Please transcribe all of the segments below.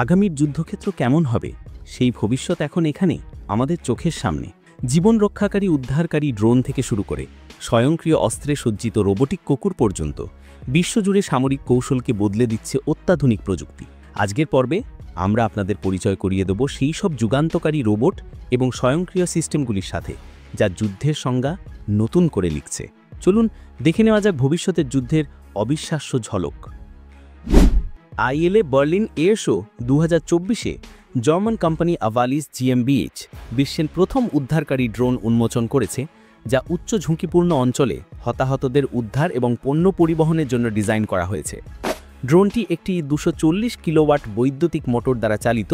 আগামীর যুদ্ধক্ষেত্র কেমন হবে সেই ভবিষ্যৎ এখন এখানে আমাদের চোখের সামনে। জীবন রক্ষাকারী উদ্ধারকারী ড্রোন থেকে শুরু করে স্বয়ংক্রিয় অস্ত্রে সজ্জিত রোবোটিক কুকুর পর্যন্ত বিশ্বজুড়ে সামরিক কৌশলকে বদলে দিচ্ছে অত্যাধুনিক প্রযুক্তি। আজকের পর্বে আমরা আপনাদের পরিচয় করিয়ে দেব সেই সব যুগান্তকারী রোবট এবং স্বয়ংক্রিয় সিস্টেমগুলির সাথে যা যুদ্ধের সংজ্ঞা নতুন করে লিখছে। চলুন দেখে নেওয়া যাক ভবিষ্যতের যুদ্ধের অবিশ্বাস্য ঝলক। আইএলএ বার্লিন এয়ার শো 2024-এ জার্মান কোম্পানি আভালিস জিএমবিএইচ বিশ্বের প্রথম উদ্ধারকারী ড্রোন উন্মোচন করেছে, যা উচ্চ ঝুঁকিপূর্ণ অঞ্চলে হতাহতদের উদ্ধার এবং পণ্য পরিবহনের জন্য ডিজাইন করা হয়েছে। ড্রোনটি একটি 240 কিলোওয়াট বৈদ্যুতিক মোটর দ্বারা চালিত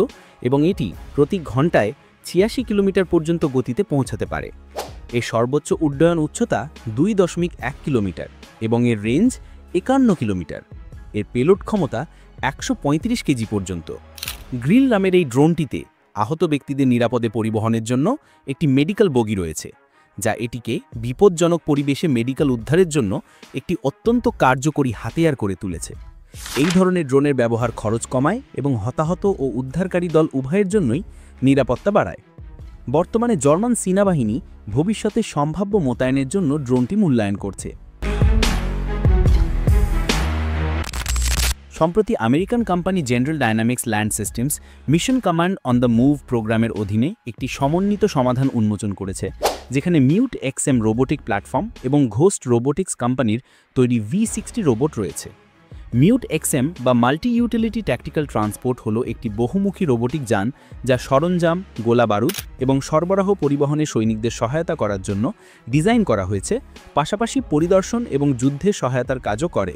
এবং এটি প্রতি ঘন্টায় 86 কিলোমিটার পর্যন্ত গতিতে পৌঁছাতে পারে। এর সর্বোচ্চ উড্ডয়ন উচ্চতা 2.1 কিলোমিটার এবং এর রেঞ্জ 51 কিলোমিটার। এর পেলোড ক্ষমতা 135 কেজি পর্যন্ত। গ্রিল নামের এই ড্রোনটিতে আহত ব্যক্তিদের নিরাপদে পরিবহনের জন্য একটি মেডিকেল বগি রয়েছে, যা এটিকে বিপজ্জনক পরিবেশে মেডিকেল উদ্ধারের জন্য একটি অত্যন্ত কার্যকরী হাতিয়ার করে তুলেছে। এই ধরনের ড্রোনের ব্যবহার খরচ কমায় এবং হতাহত ও উদ্ধারকারী দল উভয়ের জন্যই নিরাপত্তা বাড়ায়। বর্তমানে জার্মান সেনাবাহিনী ভবিষ্যতে সম্ভাব্য মোতায়েনের জন্য ড্রোনটি মূল্যায়ন করছে। সম্প্রতি American company general dynamics land systems mission command on the move প্রোগ্রামের অধীনে একটি সমন্বিত সমাধান উন্মোচন করেছে, যেখানে মিউট এক্সএম রোবোটিক প্ল্যাটফর্ম এবং ঘোস্ট রোবোটিক্স কোম্পানির তৈরি V60 রোবট রয়েছে। মিউট এক্সএম বা মাল্টি ইউটিলিটি ট্যাকটিক্যাল ট্রান্সপোর্ট হল একটি বহুমুখী রোবোটিক যান যা সরঞ্জাম, গোলা বারুদ এবং সরবরাহ পরিবহনে সৈনিকদের সহায়তা করার জন্য ডিজাইন করা হয়েছে, পাশাপাশি পরিদর্শন এবং যুদ্ধে সহায়তার কাজও করে।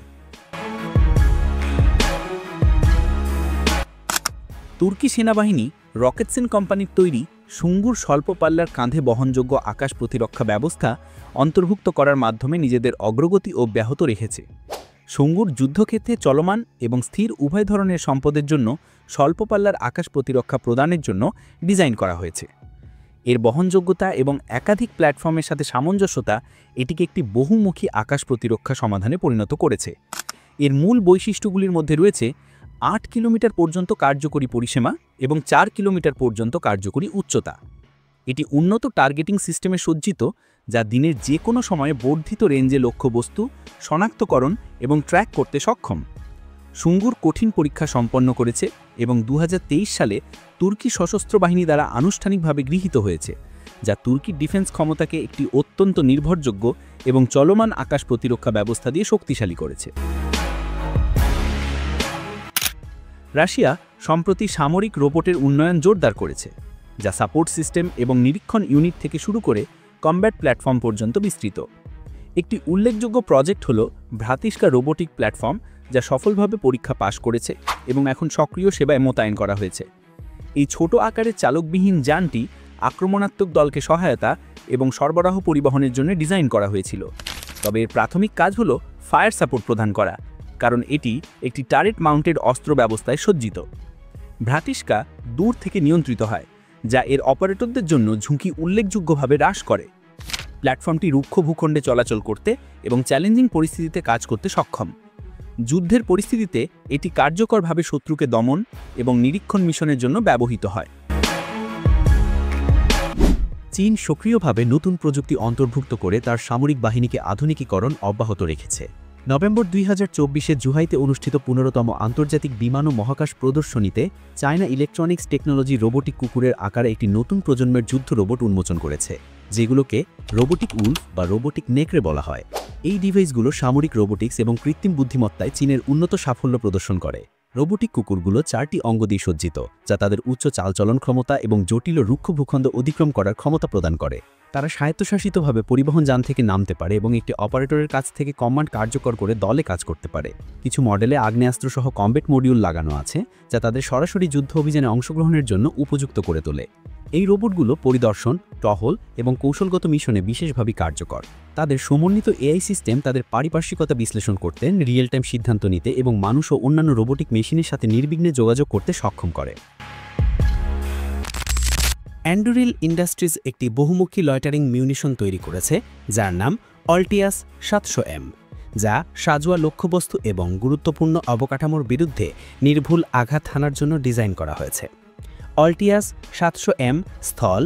তুর্কি সেনাবাহিনী রকেটসেন কোম্পানির তৈরি সুঙ্গুর স্বল্প পাল্লার কাঁধে বহনযোগ্য আকাশ প্রতিরক্ষা ব্যবস্থা অন্তর্ভুক্ত করার মাধ্যমে নিজেদের অগ্রগতি অব্যাহত রেখেছে। সুঙ্গুর যুদ্ধক্ষেত্রে চলমান এবং স্থির উভয় ধরনের সম্পদের জন্য স্বল্প পাল্লার আকাশ প্রতিরক্ষা প্রদানের জন্য ডিজাইন করা হয়েছে। এর বহনযোগ্যতা এবং একাধিক প্ল্যাটফর্মের সাথে সামঞ্জস্যতা এটিকে একটি বহুমুখী আকাশ প্রতিরক্ষা সমাধানে পরিণত করেছে। এর মূল বৈশিষ্ট্যগুলির মধ্যে রয়েছে 8 কিলোমিটার পর্যন্ত কার্যকরী পরিসীমা এবং 4 কিলোমিটার পর্যন্ত কার্যকরী উচ্চতা। এটি উন্নত টার্গেটিং সিস্টেমে সজ্জিত, যা দিনের যে কোনো সময়ে বর্ধিত রেঞ্জে লক্ষ্যবস্তু শনাক্তকরণ এবং ট্র্যাক করতে সক্ষম। সুঙ্গুর কঠিন পরীক্ষা সম্পন্ন করেছে এবং 2023 সালে তুর্কি সশস্ত্র বাহিনী দ্বারা আনুষ্ঠানিকভাবে গৃহীত হয়েছে, যা তুর্কি ডিফেন্স ক্ষমতাকে একটি অত্যন্ত নির্ভরযোগ্য এবং চলমান আকাশ প্রতিরক্ষা ব্যবস্থা দিয়ে শক্তিশালী করেছে। রাশিয়া সম্প্রতি সামরিক রোবটের উন্নয়ন জোরদার করেছে, যা সাপোর্ট সিস্টেম এবং নিরীক্ষণ ইউনিট থেকে শুরু করে কমব্যাট প্ল্যাটফর্ম পর্যন্ত বিস্তৃত। একটি উল্লেখযোগ্য প্রজেক্ট হল ভ্রাতিস্কা রোবোটিক প্ল্যাটফর্ম, যা সফলভাবে পরীক্ষা পাশ করেছে এবং এখন সক্রিয় সেবায় মোতায়েন করা হয়েছে। এই ছোট আকারের চালকবিহীন যানটি আক্রমণাত্মক দলকে সহায়তা এবং সরবরাহ পরিবহনের জন্য ডিজাইন করা হয়েছিল, তবে এর প্রাথমিক কাজ হল ফায়ার সাপোর্ট প্রদান করা, কারণ এটি একটি টারেট মাউন্টেড অস্ত্র ব্যবস্থায় সজ্জিত। ভ্রাতিস্কা দূর থেকে নিয়ন্ত্রিত হয়, যা এর অপারেটরদের জন্য ঝুঁকি উল্লেখযোগ্যভাবে হ্রাস করে। প্ল্যাটফর্মটি রুক্ষ ভূখণ্ডে চলাচল করতে এবং চ্যালেঞ্জিং পরিস্থিতিতে কাজ করতে সক্ষম। যুদ্ধের পরিস্থিতিতে এটি কার্যকরভাবে শত্রুকে দমন এবং নিরীক্ষণ মিশনের জন্য ব্যবহৃত হয়। চীন সক্রিয়ভাবে নতুন প্রযুক্তি অন্তর্ভুক্ত করে তার সামরিক বাহিনীকে আধুনিকীকরণ অব্যাহত রেখেছে। নভেম্বর 2024-এ জুহাইতে অনুষ্ঠিত 15তম আন্তর্জাতিক বিমান ও মহাকাশ প্রদর্শনীতে চায়না ইলেকট্রনিক্স টেকনোলজি রোবোটিক কুকুরের আকারে একটি নতুন প্রজন্মের যুদ্ধ রোবট উন্মোচন করেছে, যেগুলোকে রোবোটিক উলফ বা রোবোটিক নেকড়ে বলা হয়। এই ডিভাইসগুলো সামরিক রোবোটিক্স এবং কৃত্রিম বুদ্ধিমত্তায় চীনের উন্নত সাফল্য প্রদর্শন করে। রোবোটিক কুকুরগুলো 4টি অঙ্গ দিয়ে সজ্জিত, যা তাদের উচ্চ চালচলন ক্ষমতা এবং জটিল রুক্ষ ভূখণ্ড অতিক্রম করার ক্ষমতা প্রদান করে। তারা স্বায়ত্তশাসিতভাবে পরিবহন যান থেকে নামতে পারে এবং একটি অপারেটরের কাছ থেকে কমান্ড কার্যকর করে দলে কাজ করতে পারে। কিছু মডেলে আগ্নেয়াস্ত্রসহ কমব্যাট মডিউল লাগানো আছে, যা তাদের সরাসরি যুদ্ধ অভিযানে অংশগ্রহণের জন্য উপযুক্ত করে তোলে। এই রোবটগুলো পরিদর্শন, টহল এবং কৌশলগত মিশনে বিশেষভাবে কার্যকর। তাদের সমন্বিত এআই সিস্টেম তাদের পারিপার্শ্বিকতা বিশ্লেষণ করতে, রিয়েল টাইম সিদ্ধান্ত নিতে এবং মানুষ ও অন্যান্য রোবোটিক মেশিনের সাথে নির্বিঘ্নে যোগাযোগ করতে সক্ষম করে। অ্যান্ডুরিল ইন্ডাস্ট্রিজ একটি বহুমুখী লয়টারিং মিউনিশন তৈরি করেছে, যার নাম অল্টিয়াস 700M, যা সাজোয়া লক্ষ্যবস্তু এবং গুরুত্বপূর্ণ অবকাঠামোর বিরুদ্ধে নির্ভুল আঘাত হানার জন্য ডিজাইন করা হয়েছে। অল্টিয়াস 700M স্থল,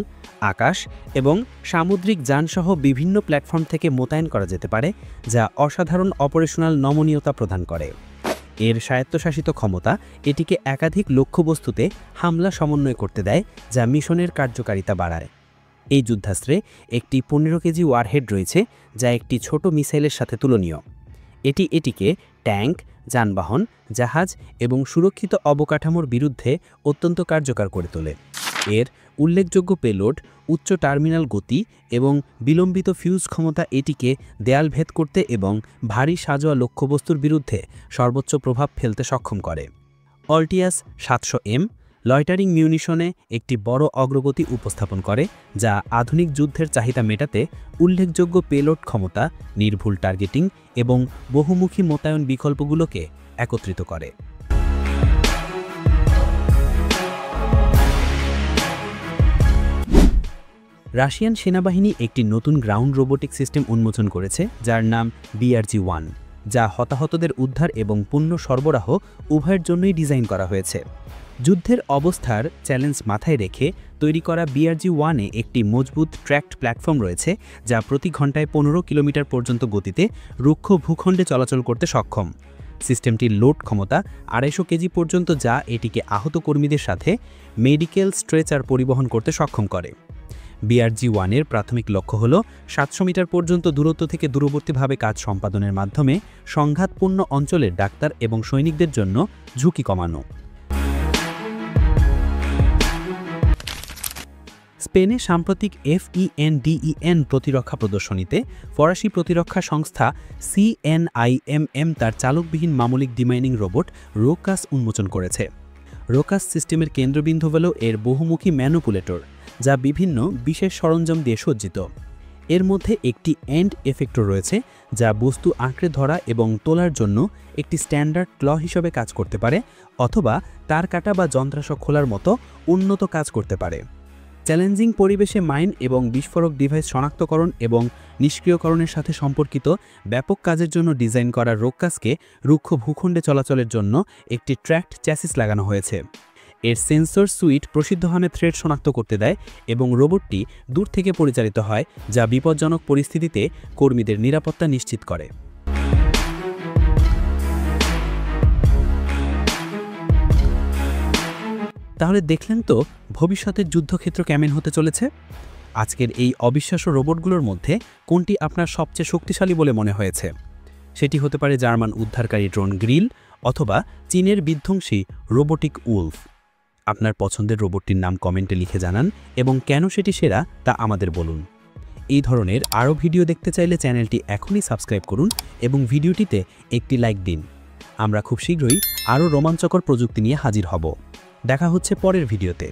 আকাশ এবং সামুদ্রিক যানসহ বিভিন্ন প্ল্যাটফর্ম থেকে মোতায়েন করা যেতে পারে, যা অসাধারণ অপারেশনাল নমনীয়তা প্রদান করে। এর স্বায়ত্তশাসিত ক্ষমতা এটিকে একাধিক লক্ষ্যবস্তুতে হামলা সমন্বয় করতে দেয়, যা মিশনের কার্যকারিতা বাড়ায়। এই যুদ্ধাস্ত্রে একটি 15 কেজি ওয়ারহেড রয়েছে, যা একটি ছোট মিসাইলের সাথে তুলনীয়। এটিকে ট্যাঙ্ক, যানবাহন, জাহাজ এবং সুরক্ষিত অবকাঠামোর বিরুদ্ধে অত্যন্ত কার্যকর করে তোলে। এর উল্লেখযোগ্য পেলোড, উচ্চ টার্মিনাল গতি এবং বিলম্বিত ফিউজ ক্ষমতা এটিকে দেয়াল ভেদ করতে এবং ভারী সাজোয়া লক্ষ্যবস্তুর বিরুদ্ধে সর্বোচ্চ প্রভাব ফেলতে সক্ষম করে। অল্টিয়াস 700M লয়টারিং মিউনিশনে একটি বড় অগ্রগতি উপস্থাপন করে, যা আধুনিক যুদ্ধের চাহিদা মেটাতে উল্লেখযোগ্য পেলোড ক্ষমতা, নির্ভুল টার্গেটিং এবং বহুমুখী মোতায়েন বিকল্পগুলোকে একত্রিত করে। রাশিয়ান সেনাবাহিনী একটি নতুন গ্রাউন্ড রোবোটিক সিস্টেম উন্মোচন করেছে, যার নাম BRG-1, যা হতাহতদের উদ্ধার এবং পণ্য সরবরাহ উভয়ের জন্যই ডিজাইন করা হয়েছে। যুদ্ধের অবস্থার চ্যালেঞ্জ মাথায় রেখে তৈরি করা BRG-1-এ একটি মজবুত ট্র্যাকড প্ল্যাটফর্ম রয়েছে, যা প্রতি ঘন্টায় 15 কিলোমিটার পর্যন্ত গতিতে রুক্ষ ভূখণ্ডে চলাচল করতে সক্ষম। সিস্টেমটির লোড ক্ষমতা 250 কেজি পর্যন্ত, যা এটিকে আহত কর্মীদের সাথে মেডিকেল স্ট্রেচার পরিবহন করতে সক্ষম করে। BRG-1-এর প্রাথমিক লক্ষ্য হল 700 মিটার পর্যন্ত দূরত্ব থেকে দূরবর্তীভাবে কাজ সম্পাদনের মাধ্যমে সংঘাতপূর্ণ অঞ্চলের ডাক্তার এবং সৈনিকদের জন্য ঝুঁকি কমানো। স্পেনে সাম্প্রতিক FENDEN প্রতিরক্ষা প্রদর্শনীতে ফরাসি প্রতিরক্ষা সংস্থা CNIMM তার চালকবিহীন মামলিক ডিমাইনিং রোবট রোকাস উন্মোচন করেছে। রোকাস সিস্টেমের কেন্দ্রবিন্দু হল এর বহুমুখী ম্যানুপুলেটর, যা বিভিন্ন বিশেষ সরঞ্জাম দিয়ে সজ্জিত। এর মধ্যে একটি এন্ড এফেক্টর রয়েছে, যা বস্তু আঁকড়ে ধরা এবং তোলার জন্য একটি স্ট্যান্ডার্ড ক্ল হিসেবে কাজ করতে পারে, অথবা তার কাটা বা যন্ত্রাংশ খোলার মতো উন্নত কাজ করতে পারে। চ্যালেঞ্জিং পরিবেশে মাইন এবং বিস্ফোরক ডিভাইস শনাক্তকরণ এবং নিষ্ক্রিয়করণের সাথে সম্পর্কিত ব্যাপক কাজের জন্য ডিজাইন করা রোকাসকে রুক্ষ ভূখণ্ডে চলাচলের জন্য একটি ট্র্যাকড চ্যাসিস লাগানো হয়েছে। এর সেন্সর সুইট প্রসিদ্ধ হানে থ্রেড শনাক্ত করতে দেয় এবং রোবটটি দূর থেকে পরিচালিত হয়, যা বিপজ্জনক পরিস্থিতিতে কর্মীদের নিরাপত্তা নিশ্চিত করে। তাহলে দেখলেন তো ভবিষ্যতের যুদ্ধক্ষেত্র কেমন হতে চলেছে। আজকের এই অবিশ্বাস্য রোবটগুলোর মধ্যে কোনটি আপনার সবচেয়ে শক্তিশালী বলে মনে হয়েছে? সেটি হতে পারে জার্মান উদ্ধারকারী ড্রোন গ্রিল অথবা চীনের বিধ্বংসী রোবোটিক উলফ। আপনার পছন্দের রোবটটির নাম কমেন্টে লিখে জানান এবং কেন সেটি সেরা তা আমাদের বলুন। এই ধরনের আরও ভিডিও দেখতে চাইলে চ্যানেলটি এখনই সাবস্ক্রাইব করুন এবং ভিডিওটিতে একটি লাইক দিন। আমরা খুব শীঘ্রই আরও রোমাঞ্চকর প্রযুক্তি নিয়ে হাজির হব। দেখা হচ্ছে পরের ভিডিওতে।